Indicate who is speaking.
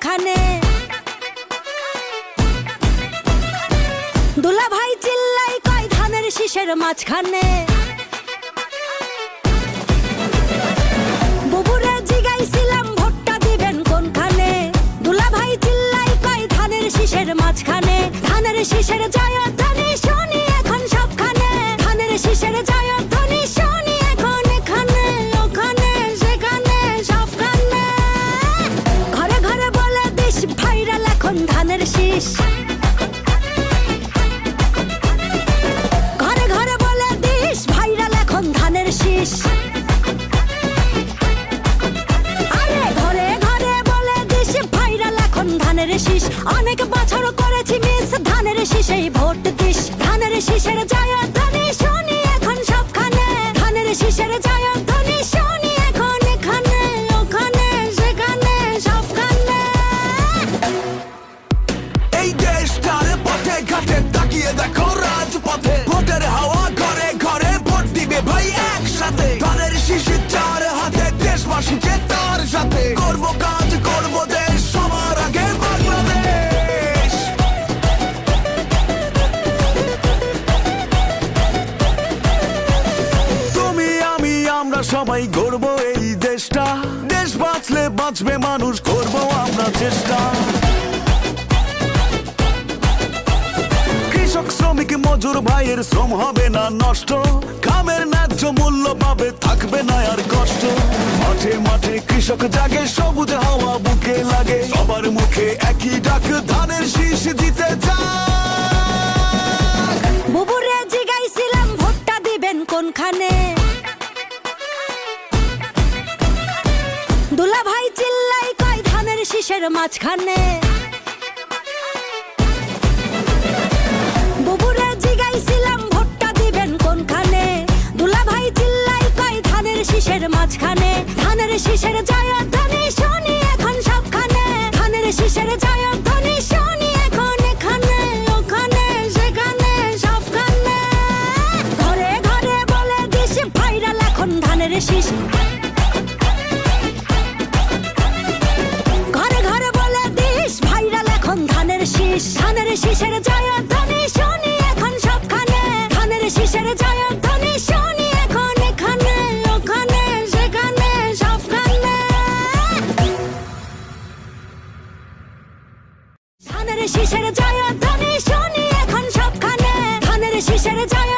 Speaker 1: কোনখানে? দুলা ভাই চিল্লাই কয় ধানের শীষের মাঝখানে। বুবুরে জিগাইছিলাম ভোটটা দিবেন কোনখানে? দুলা ভাই চিল্লাই কয় ধানের শীষের মাঝখানে। ধানের শীষের জয়ধ্বনি শুনি এখন সবখানে। ধানের শীষের জয়ধ্বনি শুনি এখন এখানে ওখানে সেখানে সবখানে। ঘরে ঘরে বলে দিস ভাইরাল এখন ধানের শীষ। ঘরে ঘরে বলে দিস ভাইরাল এখন ধানের শীষ। আরে ঘরে ঘরে বলে দিস ভাইরাল এখন ধানের শীষ। অনেক বছর করেছি মিস ধানের শীষেই ভোট দিস। ধানের শীষের জয়ধ্বনি শুনি এখন সবখানে। ধানের শীষের জয়ধ্বনি শুনি এখন এখানে ওখানে সেখানে সবখানে।
Speaker 2: এই দেশটার পথে ঘাটে তাকিয়ে দেখো রাজপথে। ভোটের হাওয়া ঘরে ঘরে ভোট দিবে ভাই একসাথে। ধানের শীষে চার হাতে দেশবাসীকে তার সাথে। করব কাজ করব দেশ সবার আগে বাংলাদেশ। তুমি আমি আমরা সবাই গড়ব এই দেশটা। দেশ বাঁচলে বাঁচবে মানুষ, করব আমরা চেষ্টা। কৃষক শ্রমিক মজুর ভাইয়ের শ্রম হবে না নষ্ট। কামের ন্যায্য মূল্য পাবে, থাকবে না আর কষ্ট। মাঠে মাঠে কৃষক জাগে, সবুজ হাওয়া বুকে লাগে। সবার মুখে একই ডাক, ধানের শীষ দিতে যাক।
Speaker 1: বুবুরে জিগাইছিলাম ভোটটা দিবেন কোনখানে? দুলা ভাই চিল্লাই কয় ধানের শীষের মাঝখানে। বুবুরে জিগাইছিলাম ভোটটা দিবেন কোনখানে? দুলা ভাই চিল্লাই কয় ধানের শীষের মাঝখানে। ধানের শীষের জয়ধ্বনি শুনি এখন সবখানে। ধানের শীষের জয়ধ্বনি শুনি এখন এখানে ওখানে সেখানে সবখানে। ঘরে ঘরে বলে দিস ভাইরাল এখন ধানের শীষ। ঘরে ঘরে বলে দিস ভাইরাল এখন ধানের শীষ। ধানের শীষের জয়ধ্বনি শুনি এখন সবখানে। ধানের শীষের জয়ধ্বনি শুনি এখন এখানে ওখানে সেখানে সবখানে। ধানের শীষের জয়ধ্বনি শুনি এখন সবখানে। ধানের শীষের জয়